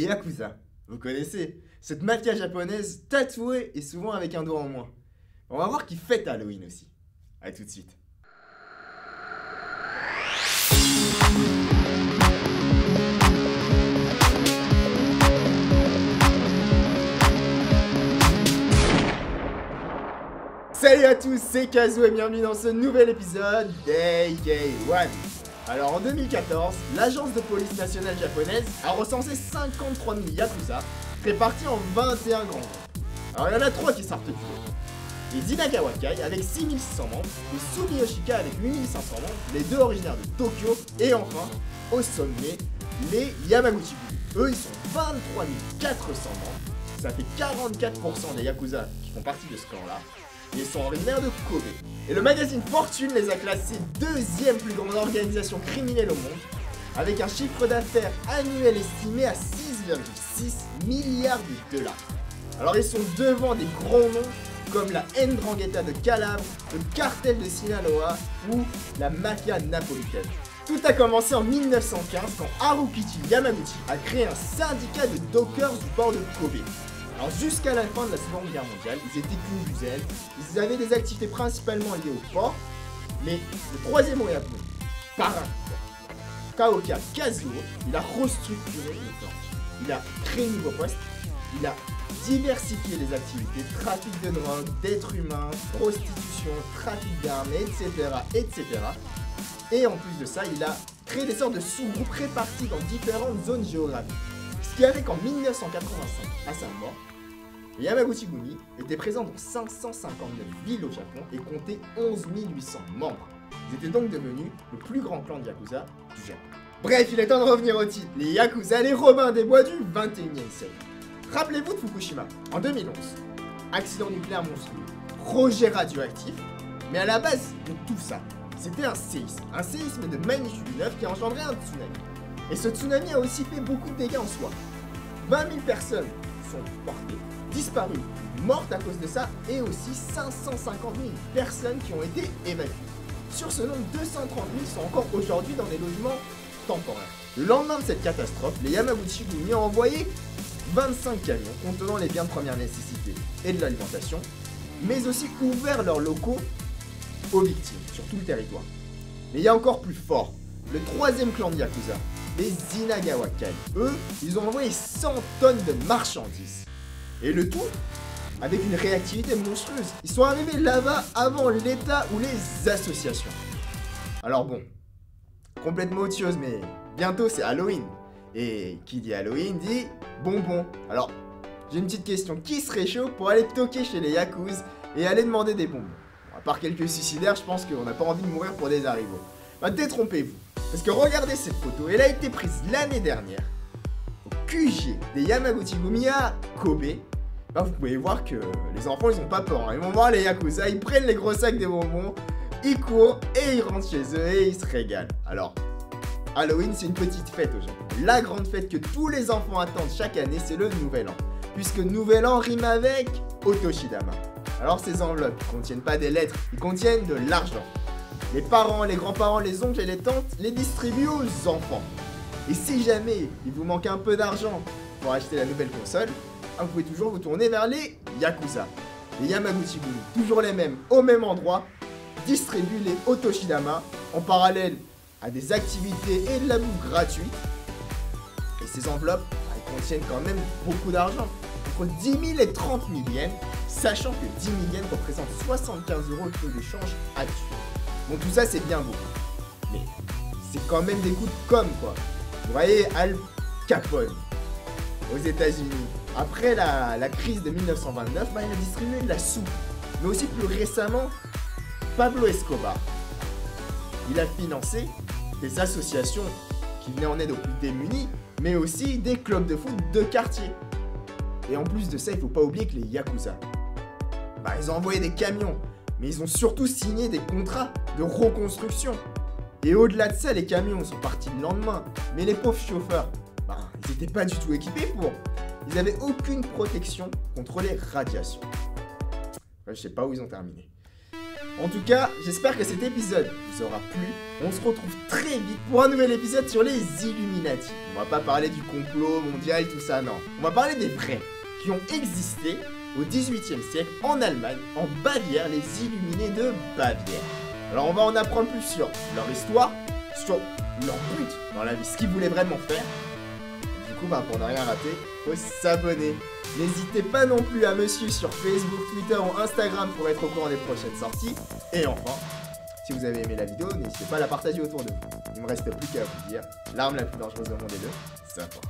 Les Yakuza, vous connaissez, cette mafia japonaise tatouée et souvent avec un doigt en moins. On va voir qu'ils fêtent Halloween aussi. A tout de suite. Salut à tous, c'est Kazu et bienvenue dans ce nouvel épisode d'AK1. Alors en 2014, l'agence de police nationale japonaise a recensé 53 000 Yakuza répartis en 21 grands groupes. Alors il y en a 3 qui sortent du lot. Les Inagawa Kai avec 6600 membres, les Sumiyoshika avec 8500 membres, les deux originaires de Tokyo, et enfin, au sommet, les Yamaguchi-gumi. Eux ils sont 23 400 membres, ça fait 44% des Yakuza qui font partie de ce clan-là. Ils sont originaires de Kobe. Et le magazine Fortune les a classés deuxième plus grande organisation criminelle au monde, avec un chiffre d'affaires annuel estimé à 6,6 milliards de dollars. Alors ils sont devant des grands noms comme la Ndrangheta de Calabre, le cartel de Sinaloa ou la mafia napolitaine. Tout a commencé en 1915 quand Harukichi Yamaguchi a créé un syndicat de dockers du port de Kobe. Alors jusqu'à la fin de la Seconde Guerre mondiale, ils étaient qu'une douzaine, ils avaient des activités principalement liées au port, mais le troisième Oyabun, parrain, Kaoka Kazuo, il a restructuré le port. Il a créé un nouveau poste, il a diversifié les activités, trafic de drogue, d'êtres humains, prostitution, trafic d'armes, etc. Et en plus de ça, il a créé des sortes de sous-groupes répartis dans différentes zones géographiques. Ce qui a fait qu'en 1985, à sa mort, les Yamaguchi-gumi étaient présents dans 559 villes au Japon et comptaient 11 800 membres. Ils étaient donc devenus le plus grand clan de Yakuza du Japon. Bref, il est temps de revenir au titre. Les Yakuza, les Robins des Bois du 21e siècle. Rappelez-vous de Fukushima, en 2011. Accident nucléaire monstrueux, projet radioactif, mais à la base de tout ça, c'était un séisme de magnitude 9 qui a engendré un tsunami. Et ce tsunami a aussi fait beaucoup de dégâts en soi. 20 000 personnes sont portées, disparues, mortes à cause de ça, et aussi 550 000 personnes qui ont été évacuées. Sur ce nombre, 230 000 sont encore aujourd'hui dans des logements temporaires. Le lendemain de cette catastrophe, les Yamaguchi-gumi ont envoyé 25 camions contenant les biens de première nécessité et de l'alimentation, mais aussi ouvert leurs locaux aux victimes sur tout le territoire. Mais il y a encore plus fort, le troisième clan de Yakuza, les Inagawa Kai. Eux, ils ont envoyé 100 tonnes de marchandises. Et le tout avec une réactivité monstrueuse. Ils sont arrivés là-bas avant l'État ou les associations. Alors bon, complètement autre chose, mais bientôt c'est Halloween. Et qui dit Halloween dit bonbons. Alors, j'ai une petite question. Qui serait chaud pour aller toquer chez les Yakuza et aller demander des bonbons? Bon, à part quelques suicidaires, je pense qu'on n'a pas envie de mourir pour des haricots. Bah, détrompez-vous. Parce que regardez cette photo, elle a été prise l'année dernière au QG des Yamaguchi-gumi à Kobe. Bah, vous pouvez voir que les enfants ils ont pas peur, hein. Ils vont voir les Yakuza, ils prennent les gros sacs des bonbons, ils courent et ils rentrent chez eux et ils se régalent. Alors, Halloween c'est une petite fête au Japon. La grande fête que tous les enfants attendent chaque année c'est le Nouvel An. Puisque Nouvel An rime avec Otoshidama. Alors ces enveloppes ne contiennent pas des lettres, ils contiennent de l'argent. Les parents, les grands-parents, les oncles et les tantes les distribuent aux enfants. Et si jamais il vous manque un peu d'argent pour acheter la nouvelle console, vous pouvez toujours vous tourner vers les Yakuza. Les Yamaguchi-gumi, toujours les mêmes, au même endroit, distribuent les Otoshidama en parallèle à des activités et de la bouffe gratuite. Et ces enveloppes, elles contiennent quand même beaucoup d'argent. Entre 10 000 et 30 000 yens, sachant que 10 000 yens représentent 75 € de taux d'échange actuel. Bon, tout ça c'est bien beau, mais c'est quand même des coups de com' quoi. Vous voyez Al Capone aux États-Unis, après la crise de 1929, il a distribué de la soupe. Mais aussi plus récemment, Pablo Escobar. Il a financé des associations qui venaient en aide aux plus démunis, mais aussi des clubs de foot de quartier. Et en plus de ça, il ne faut pas oublier que les Yakuza, ils ont envoyé des camions, mais ils ont surtout signé des contrats de reconstruction. Et au-delà de ça, les camions sont partis le lendemain. Mais les pauvres chauffeurs, ils n'étaient pas du tout équipés pour. Ils n'avaient aucune protection contre les radiations. Je sais pas où ils ont terminé. En tout cas, j'espère que cet épisode vous aura plu. On se retrouve très vite pour un nouvel épisode sur les Illuminati. On va pas parler du complot mondial, tout ça, non. On va parler des vrais, qui ont existé au XVIIIe siècle en Allemagne, en Bavière, les Illuminés de Bavière. Alors on va en apprendre plus sur leur histoire, sur leur but dans la vie, ce qu'ils voulaient vraiment faire. Du coup, pour ne rien rater, faut s'abonner. N'hésitez pas non plus à me suivre sur Facebook, Twitter ou Instagram pour être au courant des prochaines sorties. Et enfin, si vous avez aimé la vidéo, n'hésitez pas à la partager autour de vous. Il me reste plus qu'à vous dire, l'arme la plus dangereuse au monde est le savoir.